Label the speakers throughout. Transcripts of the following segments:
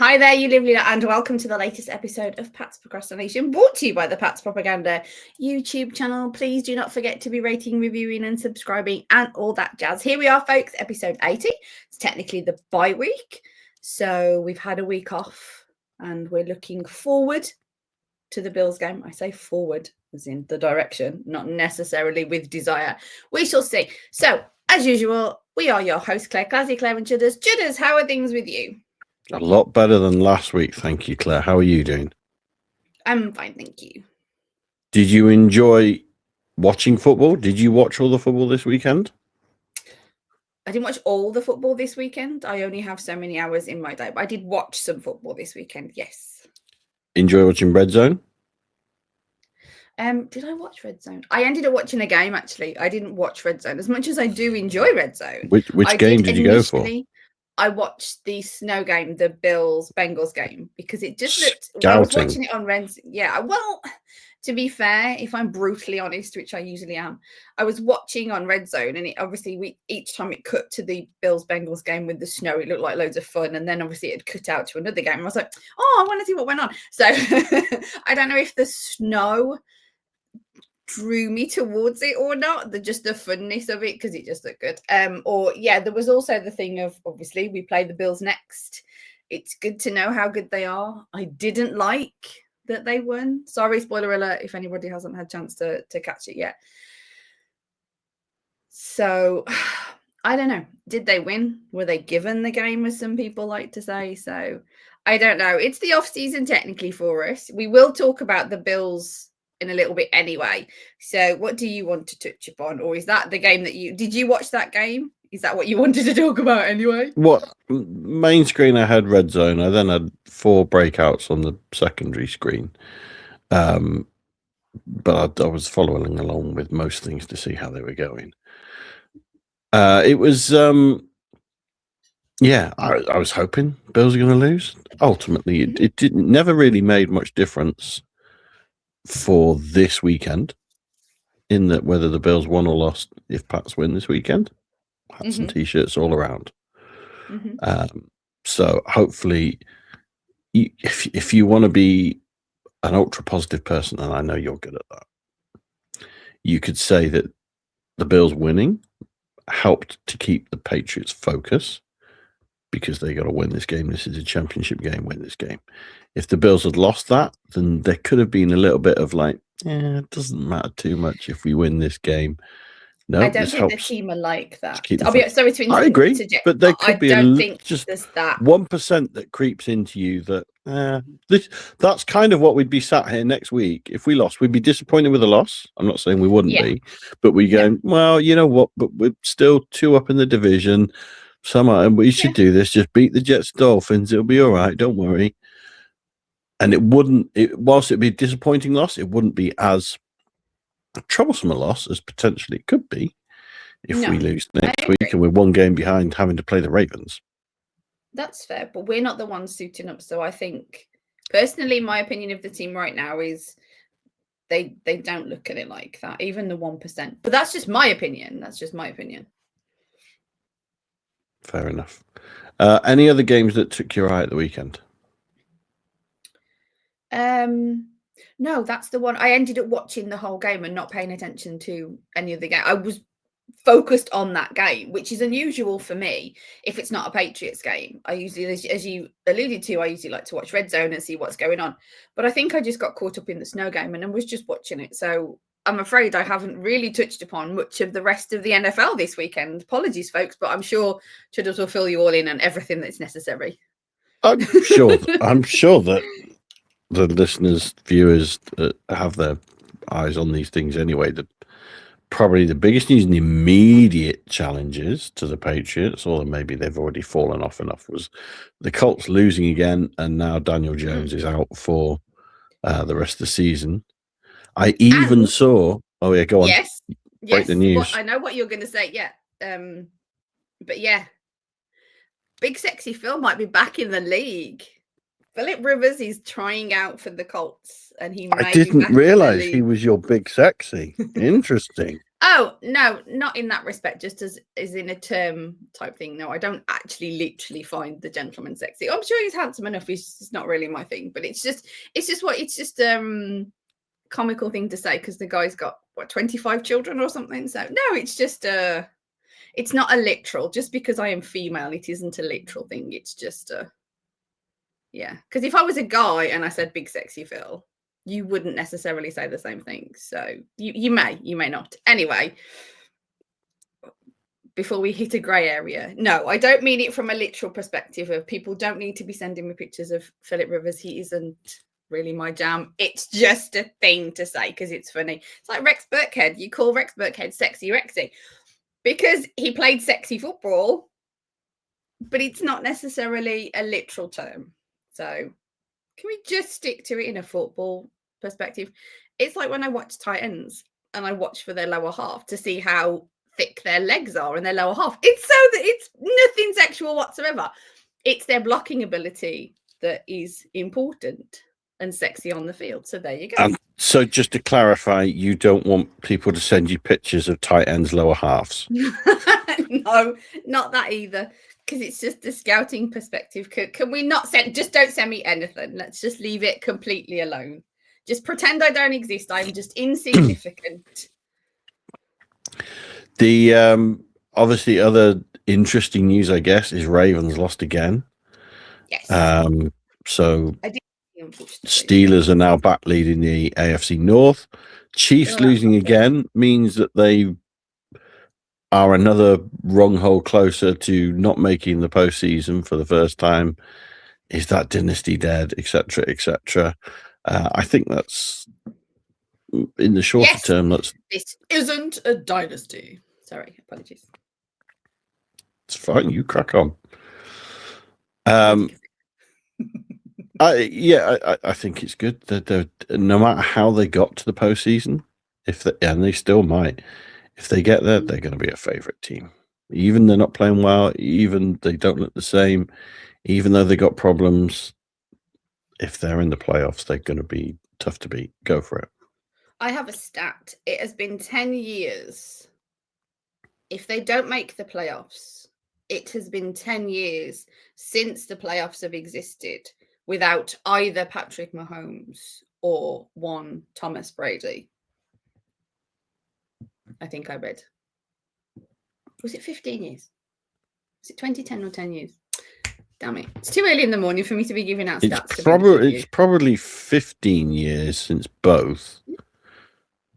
Speaker 1: Hi there, you lovely lot, and welcome to the latest episode of Pat's Procrastination, brought to you by the Pat's Propaganda YouTube channel. Please do not forget to be rating, reviewing, and subscribing, and all that jazz. Here we are, folks, episode 80. It's technically the bye week, so we've had a week off, and we're looking forward to the Bills game. I say forward, as in the direction, not necessarily with desire. We shall see. So, as usual, we are your hosts, Claire, Clazzy Clare, and Chudders. Chudders, how are things with you?
Speaker 2: A lot better than last week, thank you, Claire. How are you doing?
Speaker 1: I'm fine, thank you.
Speaker 2: Did you enjoy watching football? Did you watch all the football this weekend?
Speaker 1: I didn't watch all the football this weekend. I only have so many hours in my day, but I did watch some football this weekend, yes.
Speaker 2: Enjoy watching Red Zone?
Speaker 1: Did I watch Red Zone? I ended up watching a game, actually. I didn't watch Red Zone. As much as I do enjoy Red Zone.
Speaker 2: Which game did you go for?
Speaker 1: I watched the snow game, the Bills-Bengals game, because it just looked...
Speaker 2: Scouting.
Speaker 1: I was watching it on Red... Yeah, well, to be fair, if I'm brutally honest, which I usually am, I was watching on Red Zone, and it obviously, each time it cut to the Bills-Bengals game with the snow, it looked like loads of fun, and then obviously it cut out to another game, and I was like, oh, I want to see what went on. So I don't know if the snow drew me towards it or not, just the funness of it, because it just looked good. Or yeah, there was also the thing of, obviously we play the Bills next, it's good to know how good they are. I didn't like that they won. Sorry, spoiler alert if anybody hasn't had a chance to catch it yet. So I don't know, did they win? Were they given the game, as some people like to say? So I don't know. It's the off season technically for us. We will talk about the Bills in a little bit anyway. So what do you want to touch upon? Or is that the game that did you watch that game? Is that what you wanted to talk about anyway?
Speaker 2: What main screen I had Red Zone. I then had 4 breakouts on the secondary screen. But I was following along with most things to see how they were going. It was yeah, I was hoping Bills were going to lose. Ultimately, it never really made much difference for this weekend, in that whether the Bills won or lost, if Pats win this weekend, hats and t-shirts all around. So hopefully, if you want to be an ultra positive person, and I know you're good at that, you could say that the Bills winning helped to keep the Patriots' focus, because they got to win this game. This is a championship game. Win this game. If the Bills had lost that, then there could have been a little bit of like, it doesn't matter too much if we win this game. No,
Speaker 1: I don't think the team are like that.
Speaker 2: Sorry to I agree, but there could be just that 1% that creeps into you that that's kind of what we'd be sat here next week. If we lost, we'd be disappointed with a loss. I'm not saying we wouldn't be, but we go, well, you know what? But we're still 2 up in the division. And we should do this. Just beat the Jets, Dolphins. It'll be all right. Don't worry. And whilst it'd be a disappointing loss, it wouldn't be as troublesome a loss as potentially it could be if we lose next week and we're 1 game behind having to play the Ravens.
Speaker 1: That's fair, but we're not the ones suiting up. So I think, personally, my opinion of the team right now is they don't look at it like that, even the 1%. But that's just my opinion.
Speaker 2: Fair enough. Any other games that took your eye at the weekend?
Speaker 1: No, that's the one. I ended up watching the whole game and not paying attention to any of the game. I was focused on that game, which is unusual for me if it's not a Patriots game. I usually, as you alluded to, I usually like to watch Red Zone and see what's going on. But I think I just got caught up in the snow game and I was just watching it. So I'm afraid I haven't really touched upon much of the rest of the NFL this weekend. Apologies, folks, but I'm sure Chudders will fill you all in on everything that's necessary.
Speaker 2: I'm sure that the listeners, viewers have their eyes on these things anyway. Probably the biggest news and the immediate challenges to the Patriots, or maybe they've already fallen off enough, was the Colts losing again, and now Daniel Jones is out for the rest of the season. I even saw... Oh, yeah, go on.
Speaker 1: Yes.
Speaker 2: Break the news.
Speaker 1: I know what you're going to say, yeah. But yeah, Big Sexy Phil might be back in the league. Philip Rivers is trying out for the Colts, and I
Speaker 2: didn't realize he was your Big Sexy. Interesting.
Speaker 1: Oh, no, not in that respect, just as in a term type thing. No, I don't actually literally find the gentleman sexy. I'm sure he's handsome enough. It's not really my thing, but it's just comical thing to say because the guy's got 25 children or something. So no, it's just it's not a literal, just because I am female, it isn't a literal thing. It's just yeah. Because if I was a guy and I said big sexy Phil, you wouldn't necessarily say the same thing. So you may not. Anyway, before we hit a grey area, no, I don't mean it from a literal perspective of people don't need to be sending me pictures of Philip Rivers. He isn't really my jam. It's just a thing to say because it's funny. It's like Rex Burkhead. You call Rex Burkhead sexy Rexy because he played sexy football, but it's not necessarily a literal term. So can we just stick to it in a football perspective? It's like when I watch tight ends and I watch for their lower half to see how thick their legs are in their lower half. It's so that it's nothing sexual whatsoever. It's their blocking ability that is important and sexy on the field. So there you go.
Speaker 2: So just to clarify, you don't want people to send you pictures of tight ends' lower halves?
Speaker 1: No, not that either. Because it's just a scouting perspective. Can we not send? Just don't send me anything. Let's just leave it completely alone. Just pretend I don't exist. I'm just insignificant.
Speaker 2: The obviously other interesting news, I guess, is Ravens lost again.
Speaker 1: Yes.
Speaker 2: So Steelers are now back leading the AFC North. Chiefs losing again means that they are another wrong hole closer to not making the postseason for the first time. Is that dynasty dead, etc., etc.? I think that's in the shorter term.
Speaker 1: This isn't a dynasty. Sorry, apologies.
Speaker 2: It's fine. You crack on. I think it's good that no matter how they got to the postseason, and they still might, if they get there, they're going to be a favorite team. Even they're not playing well, even they don't look the same, even though they got problems. If they're in the playoffs, they're going to be tough to beat. Go for it.
Speaker 1: I have a stat. It has been 10 years. If they don't make the playoffs, it has been 10 years since the playoffs have existed without either Patrick Mahomes or one Thomas Brady. I think I read. Was it 15 years? Was it 2010 or 10 years? Damn it. It's too early in the morning for me to be giving out stats.
Speaker 2: It's probably 15 years since both,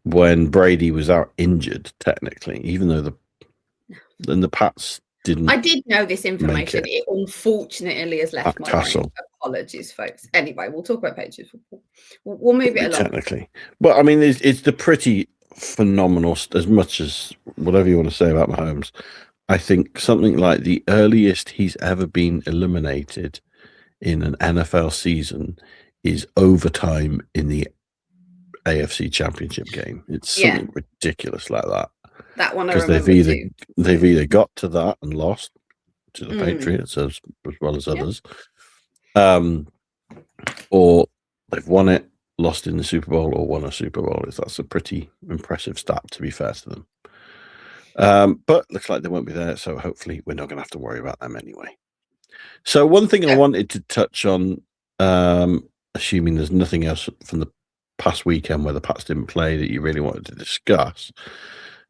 Speaker 2: when Brady was out injured, technically, even though the Pats didn't.
Speaker 1: I did know this information. It unfortunately has left my brain. Apologies, folks. Anyway, we'll talk about Patriots football. We'll move it along.
Speaker 2: Technically. But I mean, it's the pretty phenomenal, as much as whatever you want to say about Mahomes. I think something like the earliest he's ever been eliminated in an NFL season is overtime in the AFC Championship game. It's something ridiculous like that.
Speaker 1: That one,
Speaker 2: because they've either got to that and lost to the Patriots as well as others, or they've won it, lost in the Super Bowl, or won a Super Bowl. That's a pretty impressive stat, to be fair to them. But looks like they won't be there, so hopefully we're not going to have to worry about them anyway. So one thing I wanted to touch on, assuming there's nothing else from the past weekend where the Pats didn't play that you really wanted to discuss.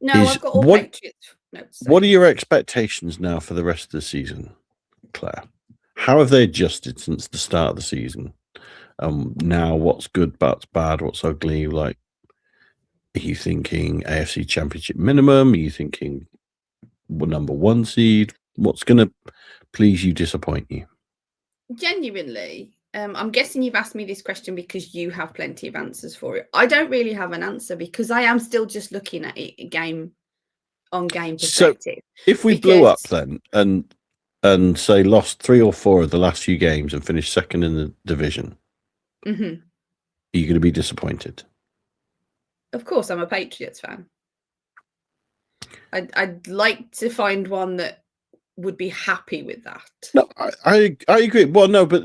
Speaker 1: No, I've got all Patriots notes.
Speaker 2: What are your expectations now for the rest of the season, Claire? How have they adjusted since the start of the season? Now, what's good, what's bad, what's ugly? Like, are you thinking AFC Championship minimum? Are you thinking number one seed? What's going to please you, disappoint you?
Speaker 1: Genuinely, I'm guessing you've asked me this question because you have plenty of answers for it. I don't really have an answer because I am still just looking at it game on game perspective.
Speaker 2: So if we blew up then and say lost 3 or 4 of the last few games and finished second in the division, are you going to be disappointed?
Speaker 1: Of course, I'm a Patriots fan. I'd like to find one that would be happy with that.
Speaker 2: No, I agree. Well, no, but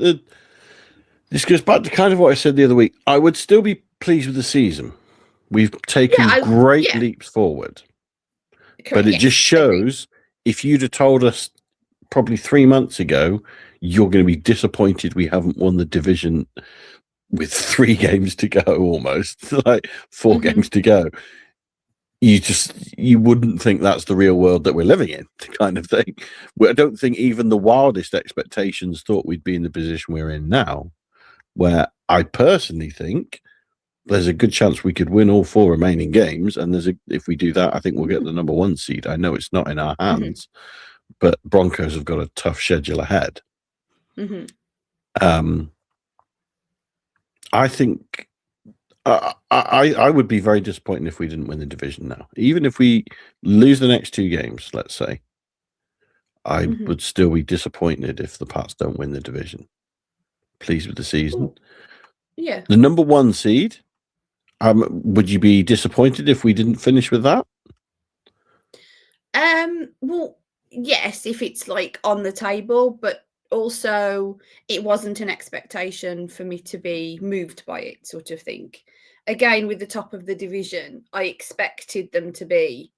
Speaker 2: this goes back to kind of what I said the other week. I would still be pleased with the season. We've taken great leaps forward. But it just shows, if you'd have told us probably 3 months ago, you're going to be disappointed we haven't won the division with 3 games to go, almost like 4 games to go. You wouldn't think that's the real world that we're living in, kind of thing. I don't think even the wildest expectations thought we'd be in the position we're in now, where I personally think there's a good chance we could win all 4 remaining games, and if we do that, I think we'll get the number 1 seed. I know it's not in our hands, but Broncos have got a tough schedule ahead. I think I would be very disappointed if we didn't win the division now. Even if we lose the next 2 games, let's say, I would still be disappointed if the Pats don't win the division. Pleased with the season.
Speaker 1: Yeah.
Speaker 2: The number 1 seed, would you be disappointed if we didn't finish with that?
Speaker 1: Well, yes, if it's like on the table, but also it wasn't an expectation for me to be moved by it, sort of thing. Again, with the top of the division, I expected them to be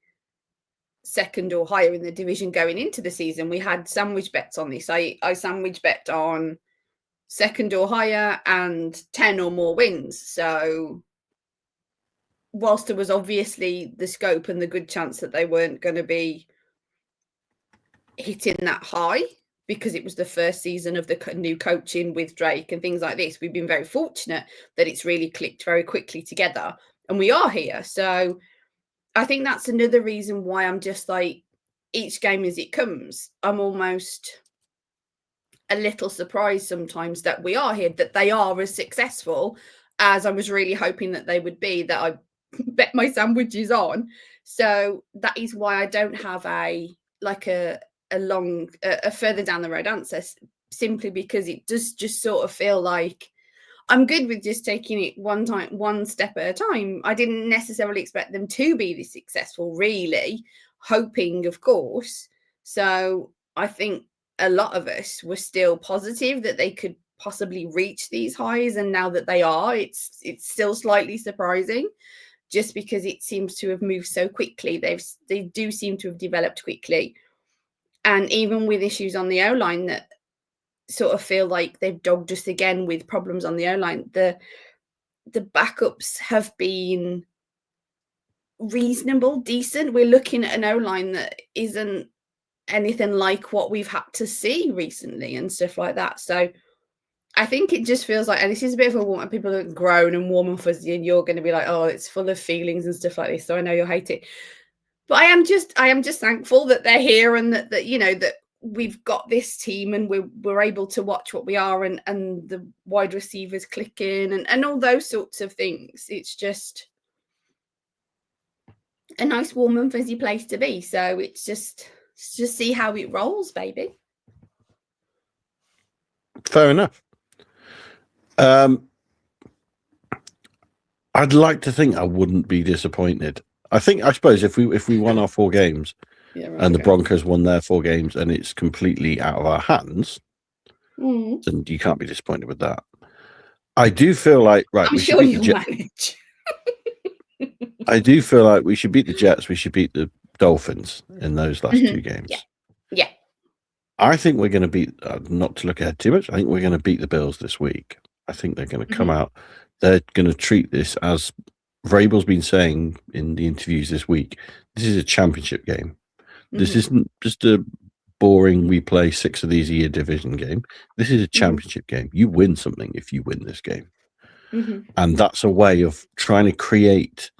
Speaker 1: 2nd or higher in the division going into the season. We had sandwich bets on this. I sandwich bet on 2nd or higher and 10 or more wins. So whilst there was obviously the scope and the good chance that they weren't going to be hitting that high, because it was the first season of the new coaching with Drake and things like this, we've been very fortunate that it's really clicked very quickly together, and we are here. So I think that's another reason why I'm just like, each game as it comes, I'm almost a little surprised sometimes that we are here, that they are as successful as I was really hoping that they would be, that I bet my sandwiches on. So that is why I don't have a further down the road answer, simply because it does just sort of feel like I'm good with just taking it one step at a time. I didn't necessarily expect them to be this successful, really, hoping, of course. So I think a lot of us were still positive that they could possibly reach these highs, and now that they are, it's still slightly surprising, just because it seems to have moved so quickly. They do seem to have developed quickly. And even with issues on the O-line that sort of feel like they've dogged us again with problems on the O-line, the backups have been reasonable, decent. We're looking at an O-line that isn't anything like what we've had to see recently and stuff like that. So I think it just feels like, and this is a bit of a warm, people are grown and warm and fuzzy, and you're going to be like, oh, it's full of feelings and stuff like this. So I know you'll hate it. But I am just thankful that they're here, and that you know that we've got this team, and we're able to watch what we are, and the wide receivers clicking and all those sorts of things. It's just a nice, warm and fuzzy place to be. So it's just see how it rolls, baby.
Speaker 2: Fair enough. I'd like to think I wouldn't be disappointed. I suppose if we won our 4 games, and the Broncos won their 4 games, and it's completely out of our hands, then you can't be disappointed with that. I do feel like
Speaker 1: I'm sure you'll manage.
Speaker 2: I do feel like we should beat the Jets. We should beat the Dolphins in those last 2 games.
Speaker 1: Yeah.
Speaker 2: I think we're going to beat. Not to look ahead too much, I think we're going to beat the Bills this week. I think they're going to come out. They're going to treat this, as Vrabel's been saying in the interviews this week, this is a championship game. This isn't just a boring, we play 6 of these a year division game. This is a championship game. You win something if you win this game. And that's a way of trying to create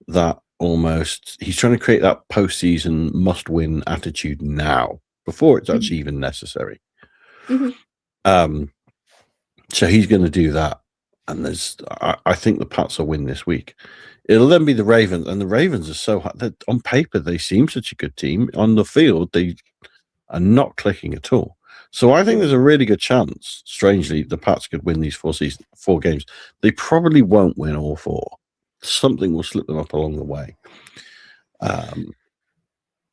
Speaker 2: that he's trying to create that postseason must-win attitude now, before it's actually even necessary. So he's going to do that. And I think the Pats will win this week. It'll then be the Ravens, and the Ravens are so hard. On paper, they seem such a good team. On the field, they are not clicking at all. So I think there's a really good chance, strangely, the Pats could win these 4 games. They probably won't win all 4. Something will slip them up along the way.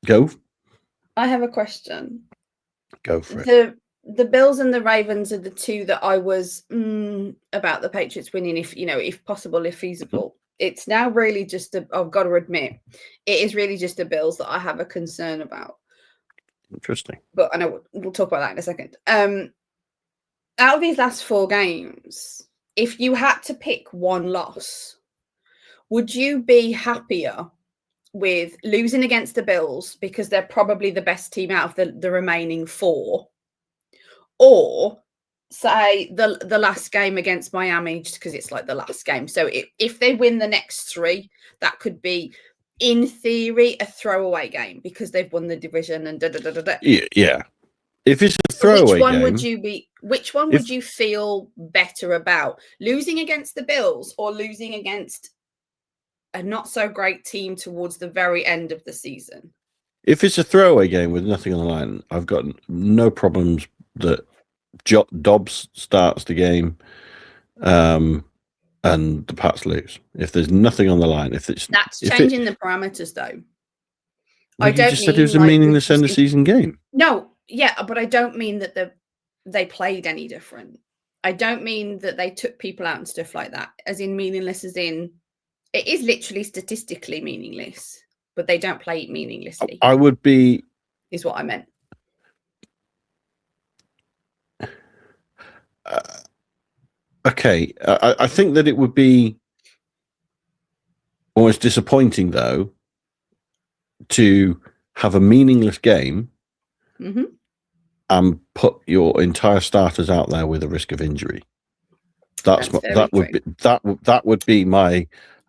Speaker 2: Go. I
Speaker 1: have a question.
Speaker 2: Go for it.
Speaker 1: The Bills and the Ravens are the 2 that I was about the Patriots winning, if possible, if feasible. It's now really just I've got to admit, it is really just the Bills that I have a concern about.
Speaker 2: Interesting.
Speaker 1: But I know we'll talk about that in a second. Out of these last 4 games, if you had to pick one loss, would you be happier with losing against the Bills because they're probably the best team out of the remaining 4, or say the last game against Miami, just because it's like the last game? So if they win the next 3, that could be, in theory, a throwaway game because they've won the division and
Speaker 2: Yeah. If it's a throwaway game,
Speaker 1: which one would you feel better about? Losing against the Bills or losing against a not so great team towards the very end of the season?
Speaker 2: If it's a throwaway game with nothing on the line, I've got no problems that Dobbs starts the game and the Pats lose. If there's nothing on the line,
Speaker 1: that's changing the parameters, though.
Speaker 2: Well, I don't just said it was a meaningless end of season game.
Speaker 1: No, yeah, but I don't mean that they played any different. I don't mean that they took people out and stuff like that. As in meaningless, as in it is literally statistically meaningless, but they don't play it meaninglessly.
Speaker 2: I would be,
Speaker 1: is what I meant.
Speaker 2: Okay, I think that it would be almost disappointing, though, to have a meaningless game and put your entire starters out there with a risk of injury. That would be my.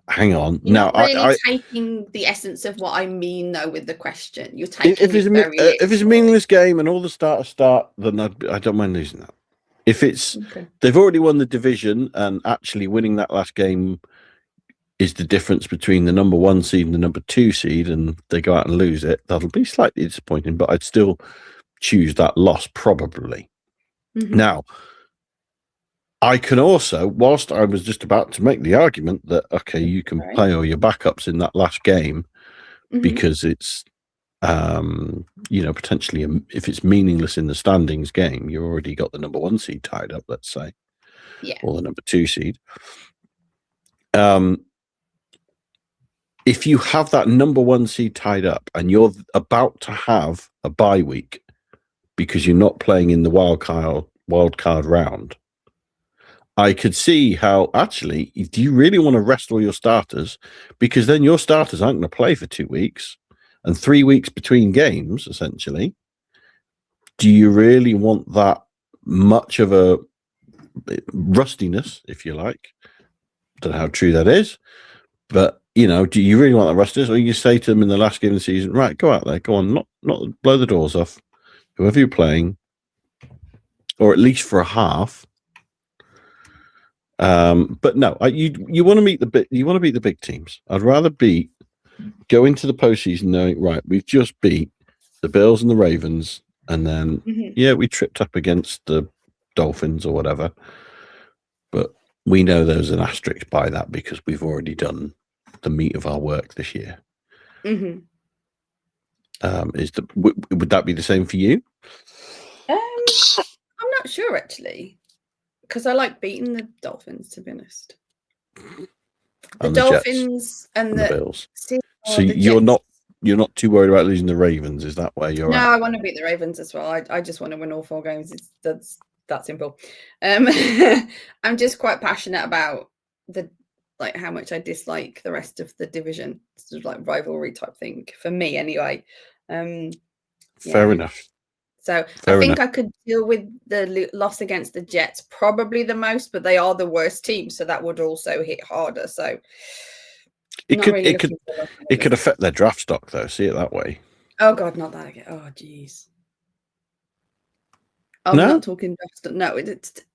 Speaker 2: Hang on.
Speaker 1: You're not really taking the essence of what I mean, though, with the question. You're taking if
Speaker 2: it's a meaningless game and all the starters start, then I don't mind losing that. If it's they've already won the division and actually winning that last game is the difference between the number 1 seed and the number 2 seed, and they go out and lose it, that'll be slightly disappointing. But I'd still choose that loss probably. Now, I can also, whilst I was just about to make the argument that, okay, you can play all your backups in that last game because it's, potentially, if it's meaningless in the standings game, you've already got the number 1 seed tied up, let's say, or the number 2 seed. If you have that number 1 seed tied up and you're about to have a bye week because you're not playing in the wild card round, I could see how, actually, do you really want to rest all your starters? Because then your starters aren't going to play for 2 weeks and 3 weeks between games, essentially. Do you really want that much of a rustiness, if you like? Don't know how true that is. But, do you really want that rustiness? Or you say to them in the last game of the season, right, go out there, go on, not blow the doors off, whoever you're playing, or at least for a half. But no, you want to meet the big teams. I'd rather go into the postseason knowing, right, we've just beat the Bills and the Ravens, and then we tripped up against the Dolphins or whatever, but we know there's an asterisk by that because we've already done the meat of our work this year. Would that be the same for you?
Speaker 1: I'm not sure, actually. Because I like beating the Dolphins, to be honest. The Dolphins and the
Speaker 2: Bills. So you're not too worried about losing the Ravens. Is that where you're at?
Speaker 1: No, I want to beat the Ravens as well. I just want to win all 4 games. That's that simple. I'm just quite passionate about how much I dislike the rest of the division. It's sort of like rivalry type thing for me, anyway.
Speaker 2: Fair enough.
Speaker 1: So I think I could deal with the loss against the Jets probably the most, but they are the worst team, so that would also hit harder. So
Speaker 2: it could affect their draft stock, though. See it that way.
Speaker 1: Oh God, not that again. Oh jeez. I'm not talking draft stock. No,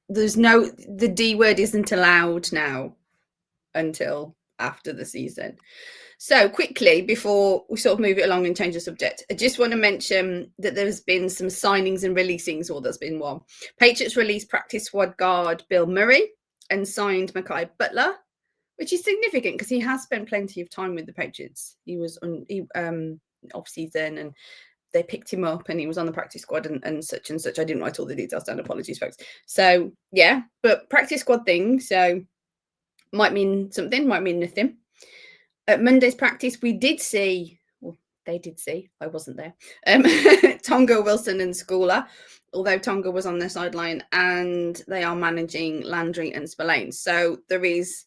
Speaker 1: the D word isn't allowed now until after the season. So quickly, before we sort of move it along and change the subject, I just want to mention that there's been some signings and releasings, or there's been one. Patriots released practice squad guard Bill Murray and signed Mekhi Butler, which is significant because he has spent plenty of time with the Patriots. He was off season and they picked him up and he was on the practice squad and such and such. I didn't write all the details down. Apologies, folks. So, yeah, but practice squad thing. So might mean something, might mean nothing. At Monday's practice, we did see, well, they did see, I wasn't there, Tonga, Wilson and Schooler, although Tonga was on the sideline, and they are managing Landry and Spillane. So there is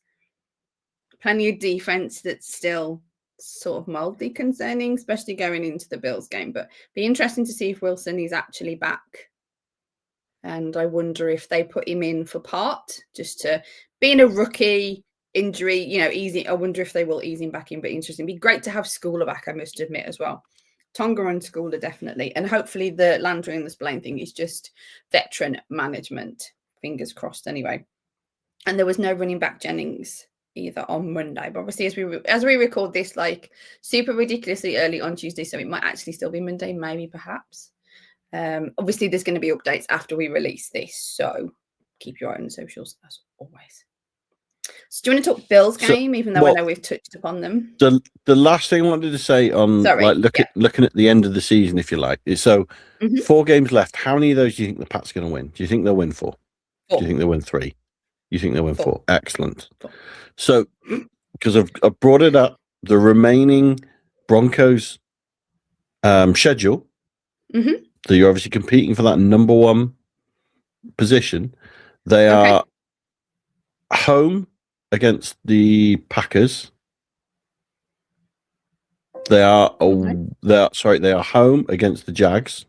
Speaker 1: plenty of defense that's still sort of mildly concerning, especially going into the Bills game. But be interesting to see if Wilson is actually back. And I wonder if they put him in for part, just to being a rookie, injury, easy. I wonder if they will ease him back in, but interesting. It'd be great to have Schooler back, I must admit, as well. Tonga and Schooler, definitely. And hopefully the Landry and the Spillane thing is just veteran management. Fingers crossed, anyway. And there was no running back Jennings either on Monday. But obviously, as we record this, like, super ridiculously early on Tuesday, so it might actually still be Monday, maybe, perhaps. Obviously, there's going to be updates after we release this, so keep your eye on the socials as always. So do you want to talk Bills game, even though I know we've touched upon them?
Speaker 2: The last thing I wanted to say on looking at the end of the season, if you like, is 4 games left. How many of those do you think the Pats are going to win? Do you think they'll win 4? 4. Do you think they'll win 3? You think they'll win 4? Excellent. 4. So, because I've brought it up, the remaining Broncos schedule, so you're obviously competing for that number 1 position. They are home against the Packers. They are home against the Jags.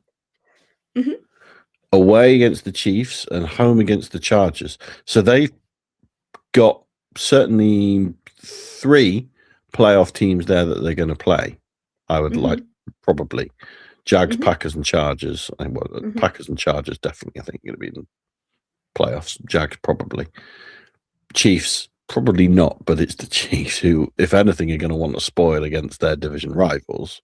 Speaker 2: Away against the Chiefs and home against the Chargers. So they've got certainly 3 playoff teams there that they're going to play. I would like probably Jags, Packers, and Chargers. Packers and Chargers definitely, I think, going to be in playoffs. Jags probably. Chiefs probably not, but it's the Chiefs who, if anything, are going to want to spoil against their division rivals.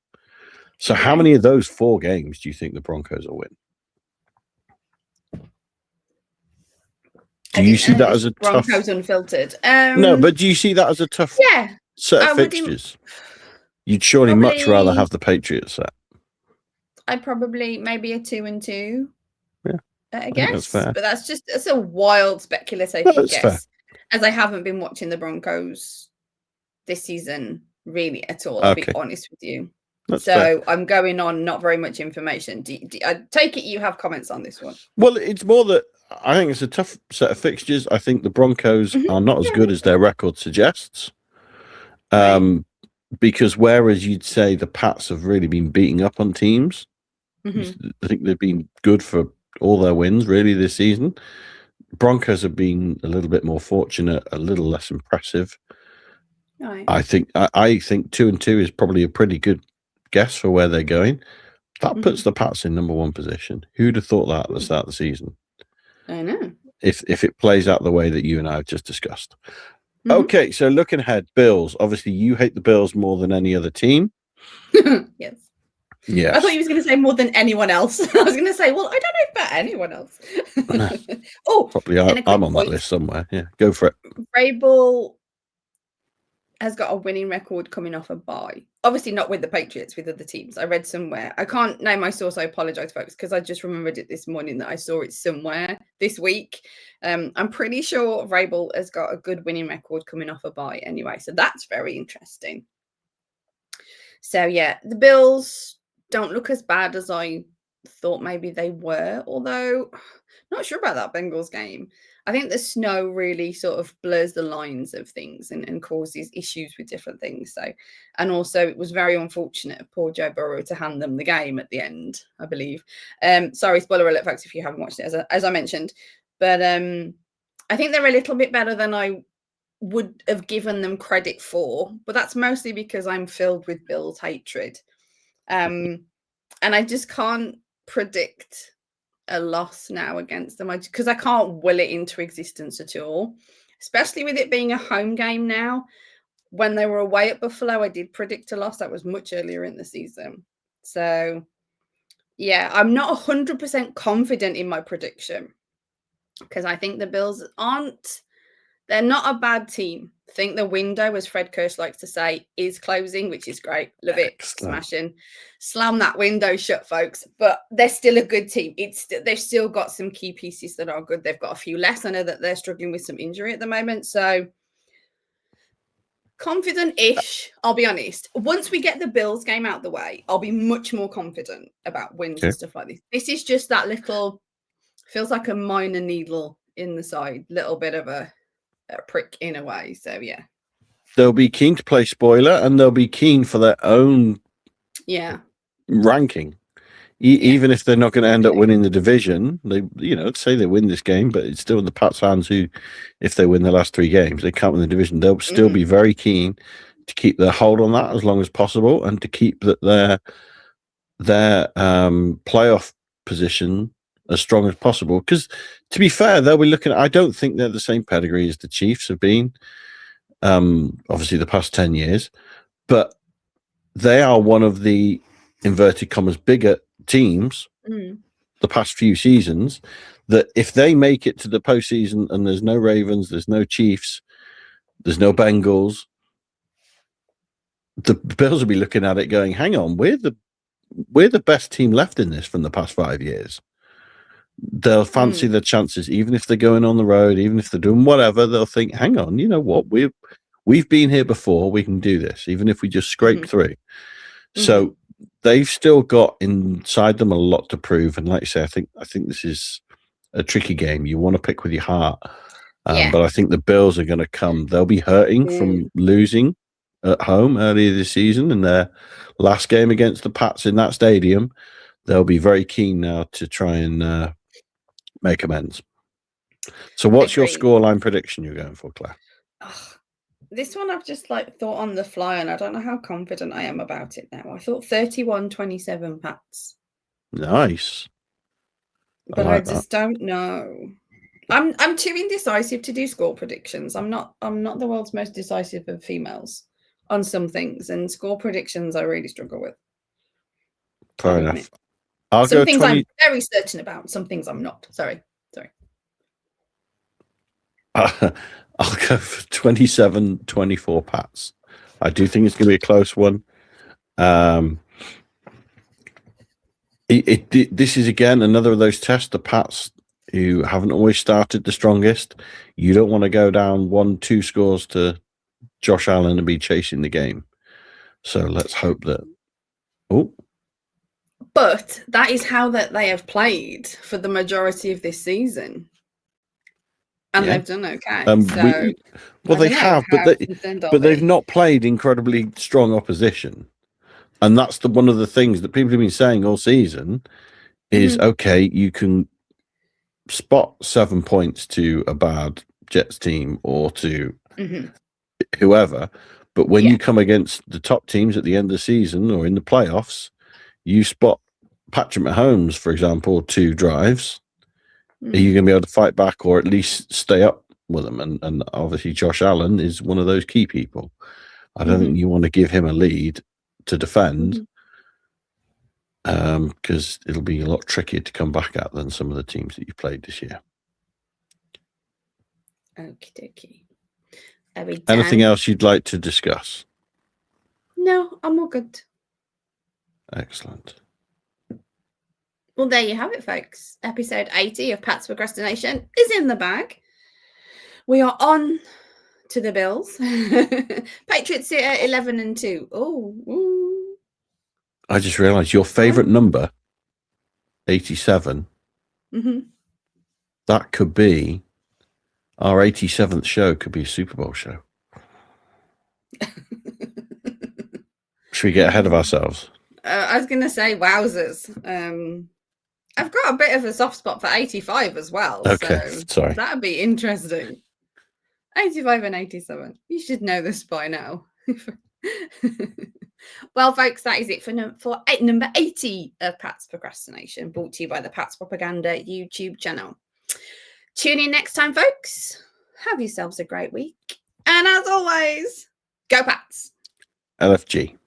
Speaker 2: So how many of those 4 games do you think the Broncos will win? Do you see that as a
Speaker 1: Broncos tough... Unfiltered?
Speaker 2: No, but do you see that as a tough set of fixtures? You'd surely much rather have the Patriots set.
Speaker 1: I'd probably maybe a 2-2.
Speaker 2: Yeah,
Speaker 1: I guess that's fair. But that's a wild speculative guess. Fair. As I haven't been watching the Broncos this season really at all. I'll be honest with you. That's fair. I'm going on not very much information. I take it you have comments on this one?
Speaker 2: Well, it's more that I think it's a tough set of fixtures. I think the Broncos are not as good as their record suggests. Because whereas you'd say the Pats have really been beating up on teams, I think they've been good for all their wins really this season. Broncos have been a little bit more fortunate, a little less impressive. Right. I think 2-2 is probably a pretty good guess for where they're going. That puts the Pats in number 1 position. Who'd have thought that at the start of the season?
Speaker 1: I know.
Speaker 2: If it plays out the way that you and I have just discussed. Okay, so looking ahead, Bills. Obviously, you hate the Bills more than any other team.
Speaker 1: Yes. Yeah. I thought you was going to say more than anyone else. I was going to say, well, I don't know about anyone else.
Speaker 2: Probably I'm on that list somewhere. Yeah, go for it.
Speaker 1: Vrabel has got a winning record coming off a bye. Obviously not with the Patriots, with other teams. I read somewhere. I can't name my source. I apologize, folks, because I just remembered it this morning that I saw it somewhere this week. I'm pretty sure Vrabel has got a good winning record coming off a bye anyway. So that's very interesting. So, yeah, the Bills don't look as bad as I thought maybe they were, although not sure about that Bengals game. I think the snow really sort of blurs the lines of things and causes issues with different things. So, and also it was very unfortunate of poor Joe Burrow to hand them the game at the end, I believe. Sorry, spoiler alert, folks, if you haven't watched it, as I mentioned. But I think they're a little bit better than I would have given them credit for. But that's mostly because I'm filled with Bills hatred. And I just can't predict a loss now against them because I can't will it into existence at all, especially with it being a home game now. When they were away at Buffalo, I did predict a loss. That was much earlier in the season. So, yeah, I'm not 100% confident in my prediction because I think the Bills they're not a bad team. I think the window, as Fred Kirsch likes to say, is closing, which is great. Love it. Smashing. Slam that window shut, folks. But they're still a good team. They've still got some key pieces that are good. They've got a few less. I know that they're struggling with some injury at the moment. So, Confident-ish, I'll be honest. Once we get the Bills game out the way, I'll be much more confident about wins and stuff like this. This is just that little, feels like a minor needle in the side, little bit of a prick in a way. So, yeah.
Speaker 2: They'll be keen to play spoiler, and they'll be keen for their own ranking. Even if they're not going to end up winning the division, they, say they win this game, but it's still in the Pats' hands who, if they win the last 3 games, they can't win the division. They'll still be very keen to keep their hold on that as long as possible, and to keep their playoff position as strong as possible. Because, to be fair, they'll be looking at, I don't think they're the same pedigree as the Chiefs have been, obviously the past 10 years, but they are one of the inverted commas bigger teams the past few seasons, that if they make it to the postseason and there's no Ravens, there's no Chiefs, there's no Bengals, the Bills will be looking at it going, hang on, we're the best team left in this from the past 5 years. They'll fancy their chances, even if they're going on the road, even if they're doing whatever, they'll think, hang on, you know what, we've been here before, we can do this, even if we just scrape through. So they've still got inside them a lot to prove, and like you say, I think this is a tricky game. You want to pick with your heart, but I think the Bills are going to come. They'll be hurting from losing at home earlier this season in their last game against the Pats in that stadium. They'll be very keen now to try and make amends. So, what's your scoreline prediction you're going for, Claire?
Speaker 1: This one I've just thought on the fly, and I don't know how confident I am about it now. I thought 31-27 Pats.
Speaker 2: Nice.
Speaker 1: But I just don't know. I'm too indecisive to do score predictions. I'm not the world's most decisive of females on some things, and score predictions I really struggle with.
Speaker 2: Fair enough.
Speaker 1: Some things I'm very certain about, some things I'm not. Sorry.
Speaker 2: I'll go for 27-24 Pats. I do think it's going to be a close one. This is, again, another of those tests. The Pats, who haven't always started the strongest, you don't want to go down 1-2 scores to Josh Allen and be chasing the game. So let's hope that...
Speaker 1: But that is how they have played for the majority of this season. And they've done okay.
Speaker 2: They have, but they've not played incredibly strong opposition. And that's one of the things that people have been saying all season is, okay, you can spot 7 points to a bad Jets team or to whoever, but when you come against the top teams at the end of the season or in the playoffs, you spot Patrick Mahomes, for example, 2 drives. Are you going to be able to fight back or at least stay up with them? And obviously Josh Allen is one of those key people. I don't think you want to give him a lead to defend because it'll be a lot trickier to come back at than some of the teams that you've played this year.
Speaker 1: Okie dokie.
Speaker 2: Anything else you'd like to discuss?
Speaker 1: No, I'm all good.
Speaker 2: Excellent.
Speaker 1: Well, there you have it, folks. Episode 80 of Pat's Procrastination is in the bag. We are on to the Bills. Patriots sit at 11-2. Oh,
Speaker 2: I just realised your favourite number, 87. That could be our 87th show. Could be a Super Bowl show. Should we get ahead of ourselves?
Speaker 1: I was going to say wowzers. I've got a bit of a soft spot for 85 as well.
Speaker 2: Okay,
Speaker 1: so
Speaker 2: sorry.
Speaker 1: That'd be interesting. 85 and 87. You should know this by now. Well, folks, that is it for number 80 of Pat's Procrastination, brought to you by the Pat's Propaganda YouTube channel. Tune in next time, folks. Have yourselves a great week. And as always, go Pats.
Speaker 2: LFG.